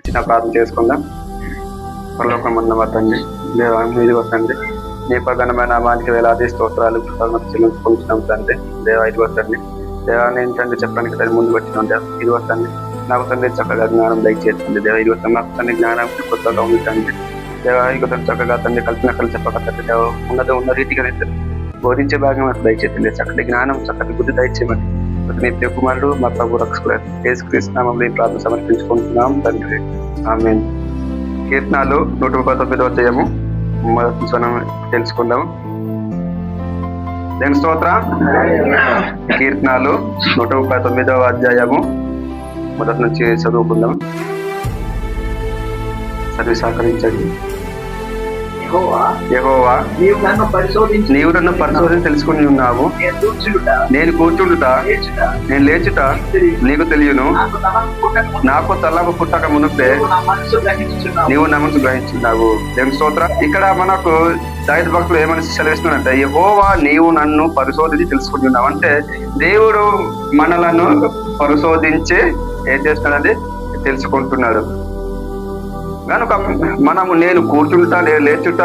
చిన్న ప్రార్థన చేసుకుందాం. పరలోకమందున్న మా తండ్రి, దేవా మీది వస్తుంది నీ పగనమైన నామానికి వేలాది స్తోత్రాలు చెల్లించుకుంటున్నాం తండ్రి. దేవా ఇది వస్తుంది. దేవా నేను తండ్రి చెప్పడానికి తండ్రి ముందు వచ్చినాం. దేవ ఇది వస్తుంది. నాకు తండ్రి చక్కగా జ్ఞానం దయచేస్తుంది. దేవ ఇది వస్తుంది. నాకు తండ్రి జ్ఞానం కొత్తగా ఉంది తండ్రి. దేవా ఇది చక్కగా తండ్రి కలిపిన చెప్పక తండ్రి దేవ ఉన్న రీతిగా బోధించే భాగం నాకు దయచేస్తుంది. చక్కటి జ్ఞానం చక్కటి బుద్ధి దయచేయమని మీ ప్రియకుమారుడు మా ప్రభు రక్షకుడు యేసుక్రీస్తు నామములో ఈ ప్రార్థన సమర్పించుకుంటున్నాం తండ్రి. ఆమేన్. కీర్తనాలు 139వ అధ్యాయము మొదటి మనం తెలుసుకుందాం. దేని స్తోత్రం. కీర్తనాలు 139వ అధ్యాయము మొదటి నుంచి చదువుకుందాం. చదివి సహకరించండి. యెహోవా నీవు నన్ను పరిశోధించి తెలుసుకుని ఉన్నావు. నేను కూర్చుండుట నేను లేచుట నీకు తెలియను. నాకు తలకు పుట్టక మునుపే నీవు నా మనసు గ్రహించున్నావు. దేవుని స్తోత్రం. ఇక్కడ మనకు దావీదు భక్తులు ఏమని సెలవిస్తున్నాడంటే, యెహోవా నీవు నన్ను పరిశోధించి తెలుసుకుని ఉన్నావు. అంటే దేవుడు మనలను పరిశోధించి ఏం చేస్తున్నాడంటే తెలుసుకుంటున్నాడు. కనుక మనము నేను కూర్చుంటా నేను లేచుట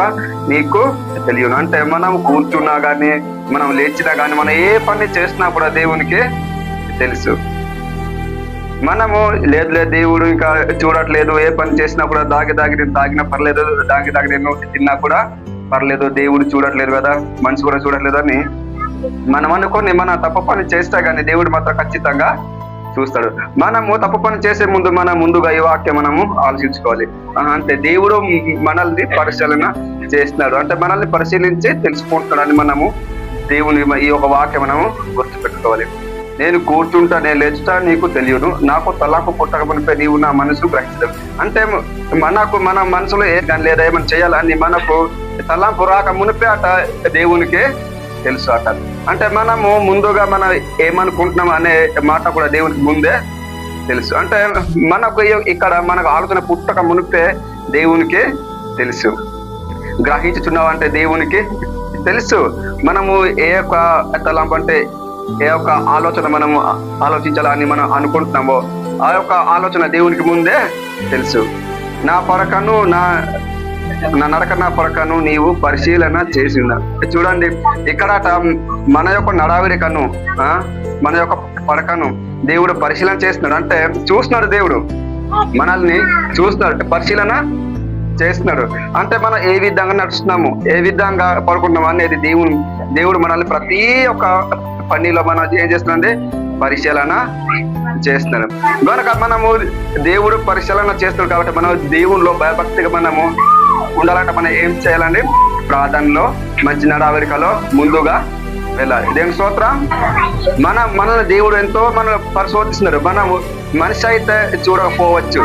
నీకు తెలియను. అంటే మనం కూర్చున్నా కానీ మనం లేచినా కానీ మనం ఏ పని చేసినా కూడా దేవునికి తెలుసు. మనము లేదు దేవుడు ఇంకా చూడట్లేదు, ఏ పని చేసినా కూడా దాగి నేను తాగినా పర్లేదు, దాగి నేను తిన్నా కూడా పర్లేదు, దేవుడు చూడట్లేదు కదా, మనిషి కూడా చూడట్లేదు అని మనం అనుకొని మన తప్పు పని చేస్తే కానీ దేవుడు మాత్రం ఖచ్చితంగా చూస్తాడు. మనము తప్పు పని చేసే ముందు ముందుగా ఈ వాక్యం మనము ఆలోచించుకోవాలి. అంటే దేవుడు మనల్ని పరిశీలన చేస్తున్నాడు, అంటే మనల్ని పరిశీలించి తెలుసుకుంటున్నాడని మనము దేవుని ఈ ఒక వాక్యం మనము గుర్తుపెట్టుకోవాలి. నేను కూర్చుంటా నేను లేచుతా నీకు తెలియను. నాకు తలకు పుట్టక మునిపే నీవు నా మనసు గ్రహించడం. అంటే మన మనసులో లేదా ఏమైనా చేయాలని మనకు తలంపు రాక మునిపే అట దేవునికి తెలుసు అట. అంటే మనము ముందుగా మనం ఏమనుకుంటున్నాం అనే మాట కూడా దేవునికి ముందే తెలుసు. అంటే మనకు ఇక్కడ మనకు ఆలోచన పుట్టక మునిపే దేవునికి తెలుసు. గ్రహించుచున్నావు అంటే దేవునికి తెలుసు. మనము ఏ యొక్క తలంపు అంటే ఏ యొక్క ఆలోచన మనము ఆలోచించాలని మనం అనుకుంటున్నామో ఆ యొక్క ఆలోచన దేవునికి ముందే తెలుసు. నా పరకను నా నడక నా పరకను నీవు పరిశీలన చేసి ఉన్నా. చూడండి ఇక్కడ మన యొక్క నడావిడి కను మన యొక్క పరకను దేవుడు పరిశీలన చేస్తున్నాడు. అంటే చూస్తున్నాడు, దేవుడు మనల్ని చూస్తున్నాడు, పరిశీలన చేస్తున్నాడు. అంటే మనం ఏ విధంగా నడుస్తున్నాము, ఏ విధంగా పడుకుంటున్నాము అనేది దేవుడు మనల్ని ప్రతి ఒక్క పనిలో మనం ఏం చేస్తున్నాడంటే పరిశీలన చేస్తున్నాడు. కనుక మనము దేవుడు పరిశీలన చేస్తున్నాడు కాబట్టి మనం దేవునిలో భయభక్తిగా మనము ఉండాలంటే మనం ఏం చేయాలండి, ప్రార్థనలో మంచి నడవడికలో ముందుగా వెళ్ళాలి. దేవుని స్తోత్రం. మనల్ని దేవుడు ఎంతో మనల్ని పరిశోధిస్తున్నాడు. మనము మనిషి అయితే చూడకపోవచ్చు,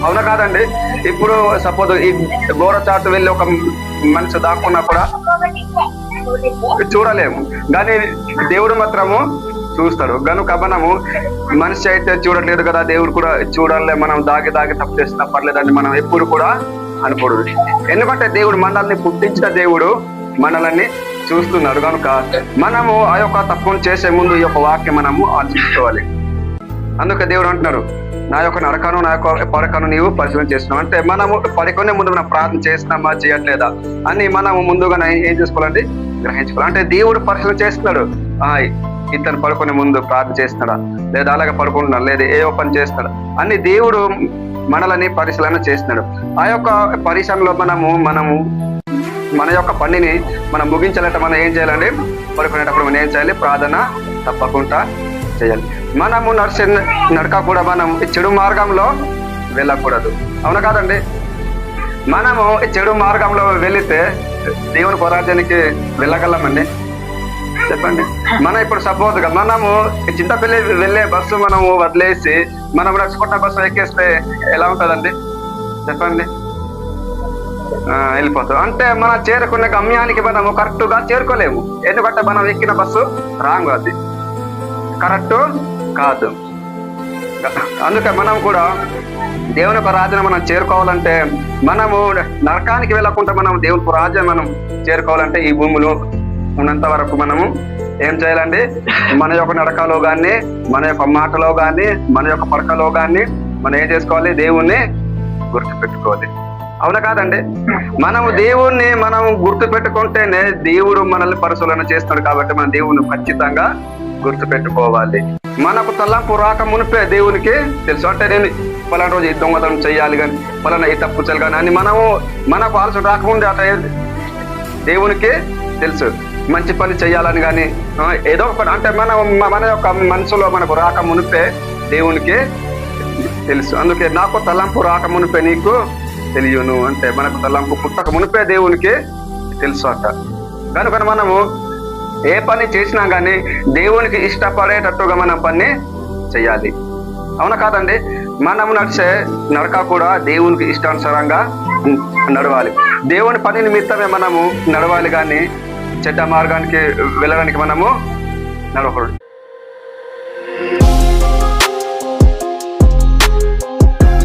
అవునా కాదండి? ఇప్పుడు సపోజ్ ఈ గోడ చాటు వెళ్ళి ఒక మనిషి దాక్కున్నా కూడా చూడలేము, కానీ దేవుడు మాత్రము చూస్తాడు. కనుక మనము మనిషి అయితే చూడట్లేదు కదా, దేవుడు కూడా చూడాలి, మనం దాగి తప్పు చేసినా పర్లేదని మనం ఎప్పుడు కూడా అనుకోడు. ఎందుకంటే దేవుడు మనల్ని పుట్టించిన దేవుడు మనల్ని చూస్తున్నాడు. కనుక మనము ఆ యొక్క తప్పును చేసే ముందు ఈ యొక్క వాక్యం మనము ఆలోచించుకోవాలి. అందుకే దేవుడు అంటున్నాడు, నా యొక్క నడకను నా యొక్క పరకను నీవు పరిశీలన చేస్తున్నావు. అంటే మనము పడుకునే ముందు మనం ప్రార్థన చేస్తున్నామా చేయట్లేదా అని మనము ముందుగా ఏం చేసుకోవాలంటే గ్రహించుకోవాలి. అంటే దేవుడు పరిశీలన చేస్తున్నాడు. ఇతను పడుకునే ముందు ప్రార్థన చేస్తున్నాడా, లేదా అలాగే పడుకుంటున్నాడు, లేదా ఏ పని చేస్తున్నాడు అని దేవుడు మనల్ని పరిశీలన చేస్తున్నాడు. ఆ యొక్క పరిశీలనలో మనము మన యొక్క పనిని మనం ముగించాలంటే మనం ఏం చేయాలండి, పడుకునేటప్పుడు మనం ఏం చేయాలి, ప్రార్థన తప్పకుండా చేయాలి. మనము నడక కూడా మనం చెడు మార్గంలో వెళ్ళకూడదు, అవునా కాదండి? మనము చెడు మార్గంలో వెళితే దేవుని పోరాటానికి వెళ్ళగలమండి? చెప్పండి. మనం ఇప్పుడు సపోజ్ గా మనము చింతపల్లి వెళ్ళే బస్సు మనము వదిలేసి మనం నడుచుకుంటున్న బస్సు ఎక్కేస్తే ఎలా ఉంటుందండి? చెప్పండి. వెళ్ళిపోతాం. అంటే మనం చేరుకునే గమ్యానికి మనము కరెక్ట్ గా చేరుకోలేము. ఎందుకంటే మనం ఎక్కిన బస్సు రాంగ్, అది కరెక్ట్ కాదు. అందుకే మనం కూడా దేవుని యొక్క రాజ్యం మనం చేరుకోవాలంటే మనము నరకానికి వెళ్ళకుండా మనం దేవుని రాజ్యం మనం చేరుకోవాలంటే ఈ భూమిలో ఉన్నంత వరకు మనము ఏం చేయాలండి, మన యొక్క నడకలో కానీ మన యొక్క మాటలో కానీ మన యొక్క పడకలో కానీ మనం ఏం చేసుకోవాలి, దేవుణ్ణి గుర్తుపెట్టుకోవాలి. అవునా కాదండి? మనము దేవుణ్ణి మనం గుర్తు పెట్టుకుంటేనే దేవుడు మనల్ని పరిశీలన చేస్తున్నాడు. కాబట్టి మన దేవుని ఖచ్చితంగా గుర్తు పెట్టుకోవాలి. మనకు తలంపు రాక మునిపే దేవునికి తెలుసు. అంటే నేను పలానా రోజు ఈ దొంగతనం చేయాలి కానీ, పలానా ఈ తప్పు చేయాలి కానీ అని మనకు ఆలోచన రాకముందే అట దేవునికి తెలుసు. మంచి పని చేయాలని కానీ ఏదో ఒక అంటే మన యొక్క మనసులో మనకు రాక మునిపే దేవునికి తెలుసు. అందుకే నాకు తలంపు రాక మునిపే నీకు తెలియను అంటే మనకు తలంపు పుట్టక మునిపే దేవునికి తెలుసు అంట. కనుక మనము ఏ పని చేసినా కానీ దేవునికి ఇష్టపడేటట్టుగా మనం పని చెయ్యాలి. అవునా కాదండి? మనం నడిచే నడక కూడా దేవునికి ఇష్టానుసారంగా నడవాలి. దేవుని పని నిమిత్తమే మనము నడవాలి కానీ చెడ్డ మార్గానికి వెళ్ళడానికి మనము నడవకూడదు.